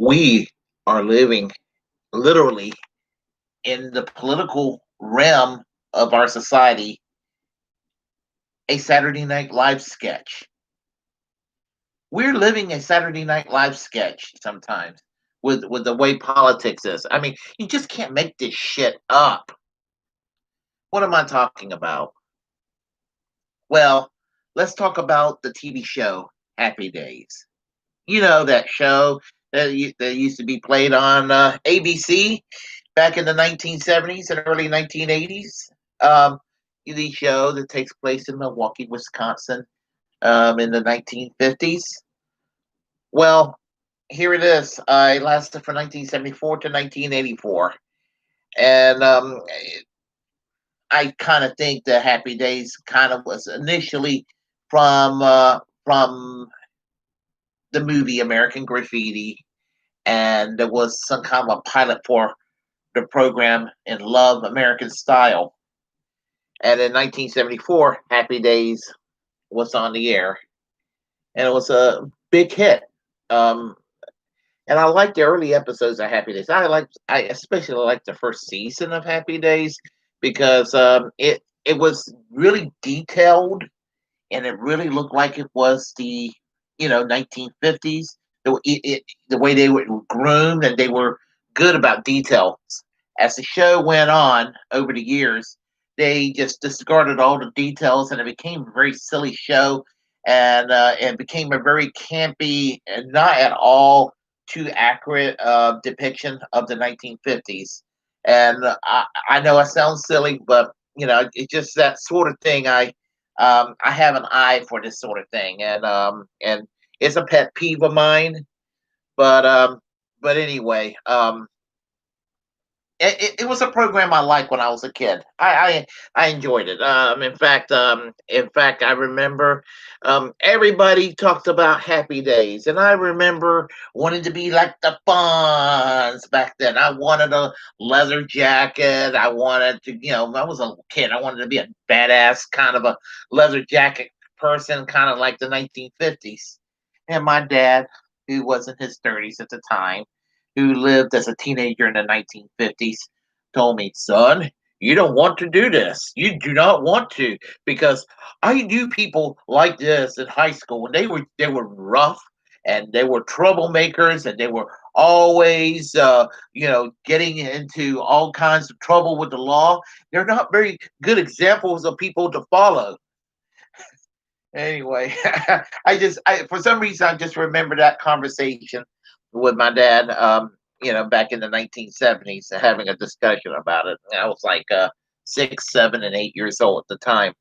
We are living literally in the political realm of our society a Saturday Night Live sketch. We're living a Saturday Night Live sketch sometimes with the way politics is. I mean, you just can't make this shit up. What am I talking about? Well, let's talk about the TV show Happy Days. You know that show that used to be played on ABC back in the 1970s and early 1980s. Um, the show that takes place in Milwaukee, Wisconsin, in the 1950s. Well, here it is. It lasted from 1974 to 1984, and I kind of think the Happy Days kind of was initially from the movie American Graffiti, and there was some kind of a pilot for the program in Love American Style. And in 1974, Happy Days was on the air, and it was a big hit. Um, and I liked the early episodes of Happy Days. I especially liked the first season of Happy Days because it was really detailed, and it really looked like it was the 1950s. The way they were groomed, and they were good about details. As the show went on over the years, they just discarded all the details, and it became a very silly show, and became a very campy and not at all too accurate depiction of the 1950s. And I know I sound silly, but it's just that sort of thing. I have an eye for this sort of thing, and it's a pet peeve of mine. But anyway, it was a program I liked when I was a kid. I enjoyed it. In fact, I remember everybody talked about Happy Days, and I remember wanting to be like the Fonz back then. I wanted a leather jacket. I wanted to, I was a kid. I wanted to be a badass kind of a leather jacket person, kind of like the 1950s. And my dad, who was in his 30s at the time, who lived as a teenager in the 1950s, told me, son, you don't want to do this. You do not want to, because I knew people like this in high school, and they were rough, and they were troublemakers, and they were always getting into all kinds of trouble with the law. They're not very good examples of people to follow. Anyway, for some reason I just remember that conversation with my dad, back in the 1970s, having a discussion about it. I was like 6, 7, and 8 years old at the time.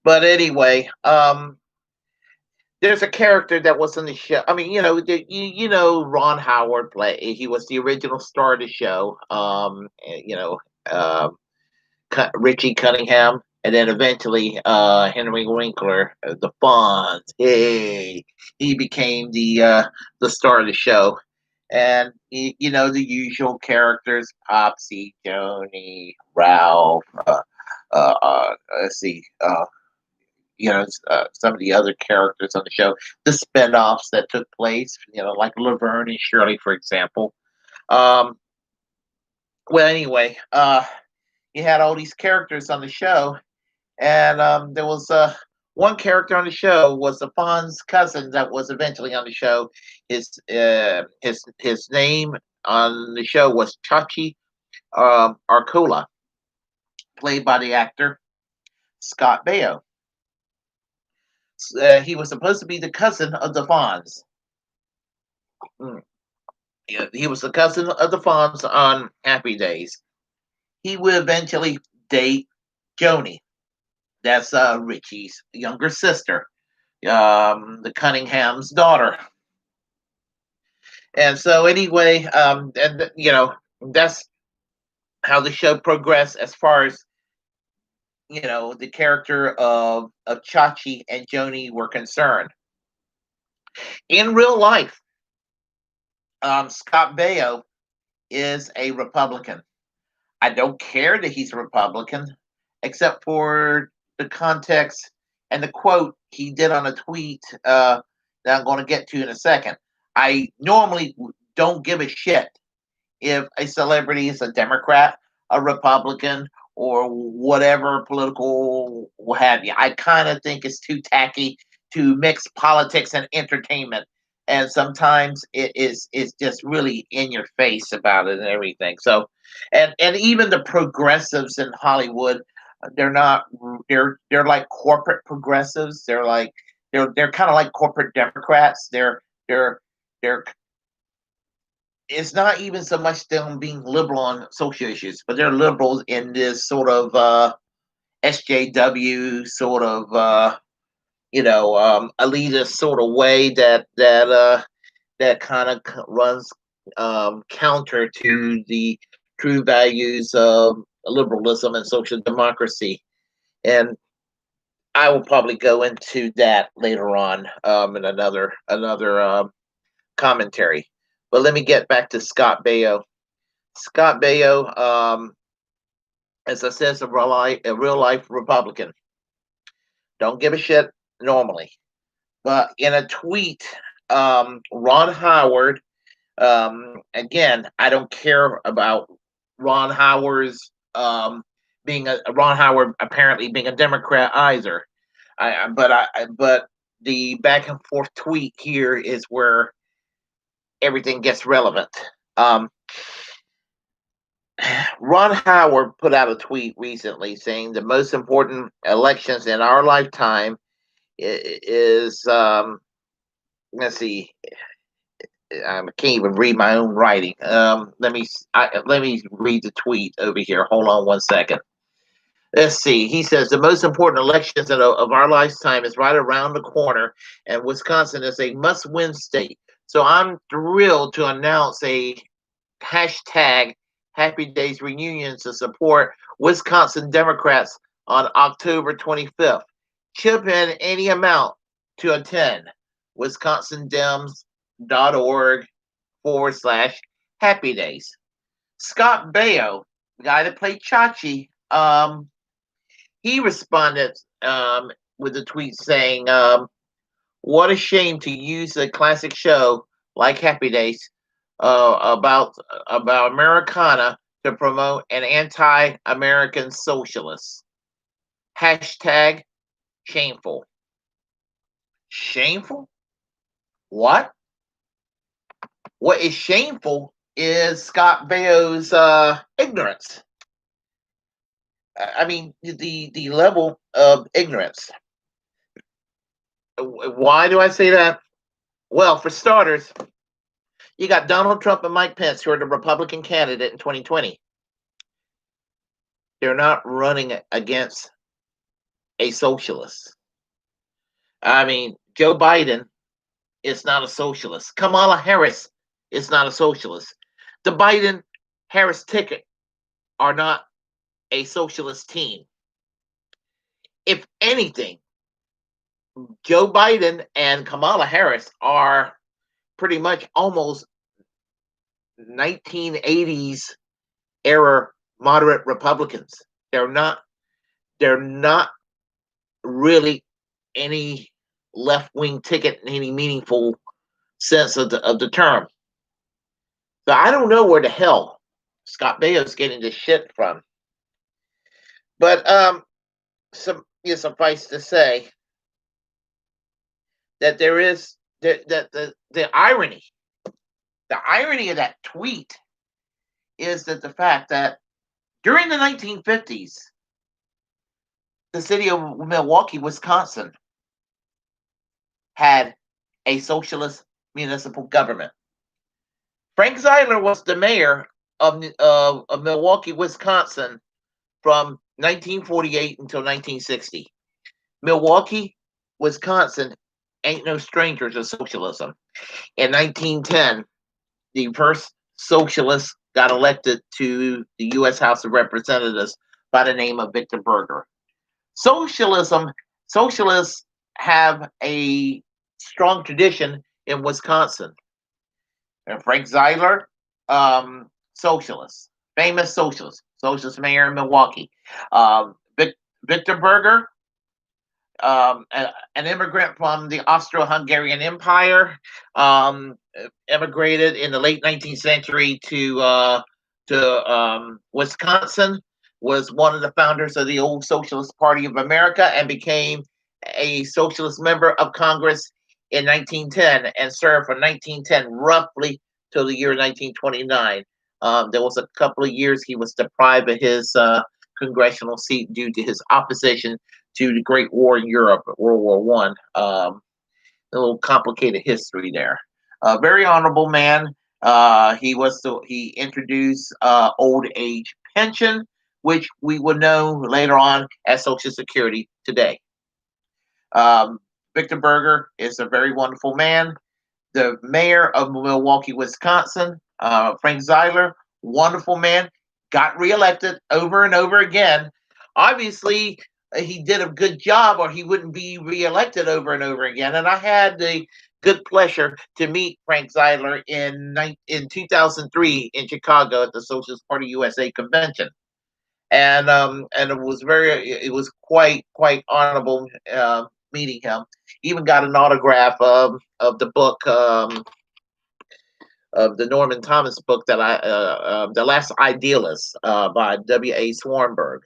But anyway, there's a character that was in the show. I mean, Ron Howard play. He was the original star of the show. Um, Richie Cunningham, and then eventually Henry Winkler, the Fonz. Hey, he became the star of the show, and the usual characters: Popsy, Joni, Ralph. Let's see. Some of the other characters on the show, the spinoffs that took place, like Laverne and Shirley, for example. Um, well, anyway, you had all these characters on the show, and there was one character on the show was the Fonz cousin that was eventually on the show. His name on the show was Chachi Arcola, played by the actor Scott Baio. He was supposed to be the cousin of the Fonz. Mm. Yeah, he was the cousin of the Fonz on Happy Days. He would eventually date Joni. That's Richie's younger sister, the Cunningham's daughter. And so, anyway, and that's how the show progressed as far as the character of Chachi and Joni were concerned. In real life, Scott Baio is a Republican. I don't care that he's a Republican, except for the context and the quote he did on a tweet that I'm going to get to in a second. I normally don't give a shit if a celebrity is a Democrat, a Republican, or whatever political what have you. I kind of think it's too tacky to mix politics and entertainment. And sometimes it's just really in your face about it and everything. So, and even the progressives in Hollywood, they're not they're like corporate progressives. They're kind of like corporate Democrats. They're it's not even so much them being liberal on social issues, but they're liberals in this sort of SJW sort of elitist sort of way that kind of runs counter to the true values of liberalism and social democracy. And I will probably go into that later on in another commentary. But let me get back to Scott Baio. Scott Baio, as I said, is a real life Republican. Don't give a shit normally. But in a tweet, Ron Howard, again, I don't care about Ron Howard's Ron Howard apparently being a Democrat either. But the back and forth tweet here is where everything gets relevant. Ron Howard put out a tweet recently saying the most important elections in our lifetime is let's see, I can't even read my own writing. Let me read the tweet over here. Hold on one second. Let's see. He says the most important elections of our lifetime is right around the corner, and Wisconsin is a must-win state. So I'm thrilled to announce a hashtag Happy Days reunion to support Wisconsin Democrats on October 25th. Chip in any amount to attend wisconsindems.org/Happy Days. Scott Baio, the guy that played Chachi, he responded with a tweet saying, what a shame to use a classic show like Happy Days about Americana to promote an anti-American socialist. Hashtag shameful. Shameful? What? What is shameful is Scott Baio's ignorance. I mean, the level of ignorance. Why do I say that? Well, for starters, you got Donald Trump and Mike Pence, who are the Republican candidate in 2020. They're not running against a socialist. I mean, Joe Biden is not a socialist. Kamala Harris is not a socialist. The Biden-Harris ticket are not a socialist team. If anything, Joe Biden and Kamala Harris are pretty much almost 1980s era moderate Republicans. They're not really any left-wing ticket in any meaningful sense of the term. So I don't know where the hell Scott Baio's getting this shit from. But suffice to say that there is the irony of that tweet is that the fact that during the 1950s, the city of Milwaukee, Wisconsin, had a socialist municipal government. Frank Zeidler was the mayor of Milwaukee, Wisconsin from 1948 until 1960. Milwaukee, Wisconsin ain't no stranger to socialism. In 1910, the first socialist got elected to the U.S. House of Representatives by the name of Victor Berger. Socialists have a strong tradition in Wisconsin. And Frank Zeidler, socialist, famous socialist mayor in Milwaukee. Victor Berger, an immigrant from the Austro-Hungarian Empire, um, immigrated in the late 19th century to Wisconsin. Was one of the founders of the old Socialist Party of America and became a socialist member of Congress in 1910 and served from 1910 roughly till the year 1929. There was a couple of years he was deprived of his congressional seat due to his opposition to the Great War in Europe, World War One. A little complicated history there. Very honorable man. He introduced old age pension, which we would know later on as Social Security today. Victor Berger is a very wonderful man. The mayor of Milwaukee, Wisconsin, Frank Zeidler, wonderful man, got reelected over and over again. Obviously, he did a good job, or he wouldn't be reelected over and over again. And I had the good pleasure to meet Frank Zeidler in 2003 in Chicago at the Socialist Party USA convention, and it was quite honorable meeting him. Even got an autograph of the book. Of the Norman Thomas book that The Last Idealist by W.A. Swarnberg,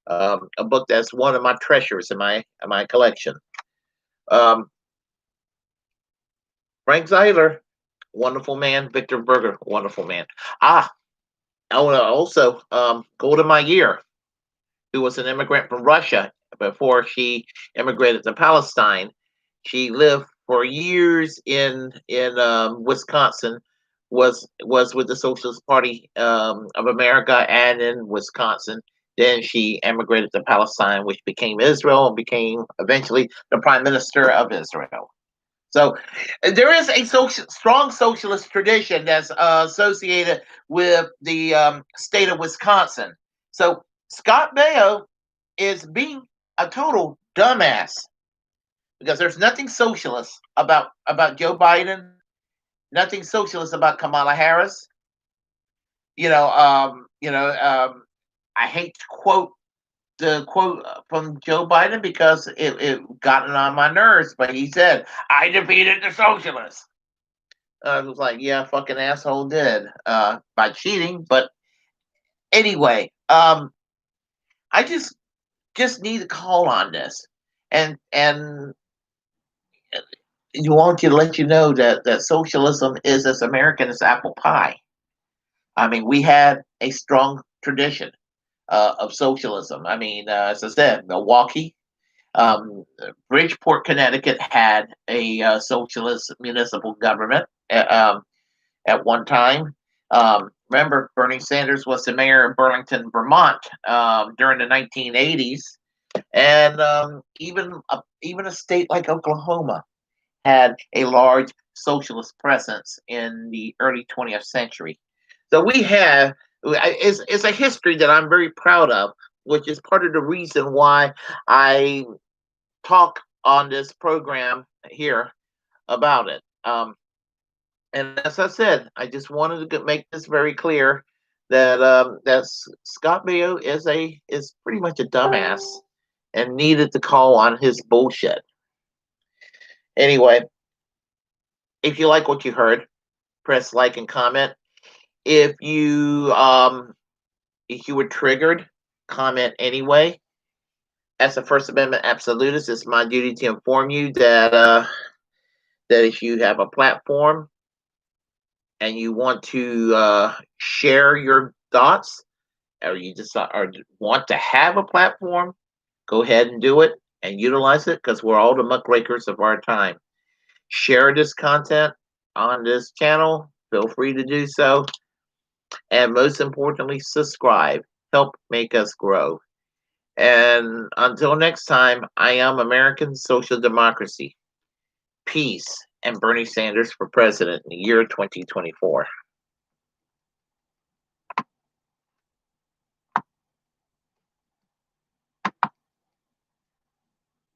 a book that's one of my treasures in my collection. Frank Zeidler, wonderful man. Victor Berger, wonderful man. I want to also Golda Meir, who was an immigrant from Russia before she immigrated to Palestine. She lived for years in Wisconsin. Was with the Socialist Party of America and in Wisconsin. Then she emigrated to Palestine, which became Israel, and became eventually the Prime Minister of Israel. So there is a strong socialist tradition that's associated with the state of Wisconsin. So Scott Baio is being a total dumbass because there's nothing socialist about Joe Biden, nothing socialist about Kamala Harris. I hate to quote the quote from Joe Biden because it got on my nerves, but he said, "I defeated the socialists." I was like, "Yeah, fucking asshole did by cheating." But anyway, I just need to call on this, and you want to let you know that socialism is as American as apple pie. I mean, we had a strong tradition of socialism. I mean, as I said, Milwaukee, Bridgeport, Connecticut had a socialist municipal government at one time. Remember, Bernie Sanders was the mayor of Burlington, Vermont during the 1980s, and even a state like Oklahoma had a large socialist presence in the early 20th century. So we have it's a history that I'm very proud of, which is part of the reason why I talk on this program here about it. And as I said, I just wanted to make this very clear that that Scott Baio is pretty much a dumbass and needed to call on his bullshit. Anyway, if you like what you heard, press like and comment. If you were triggered, comment anyway. As a First Amendment absolutist, it's my duty to inform you that if you have a platform and you want to share your thoughts, or you just want to have a platform, go ahead and do it and utilize it, because we're all the muckrakers of our time. Share this content on this channel. Feel free to do so. And most importantly, subscribe. Help make us grow. And until next time, I am American Social Democracy. Peace, and Bernie Sanders for president in the year 2024.